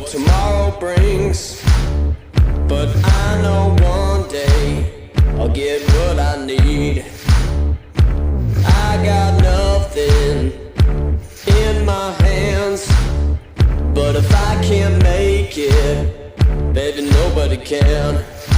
what tomorrow brings, but I know one day I'll get what I need. I got nothing in my hands, but if I can't make it, baby, nobody can.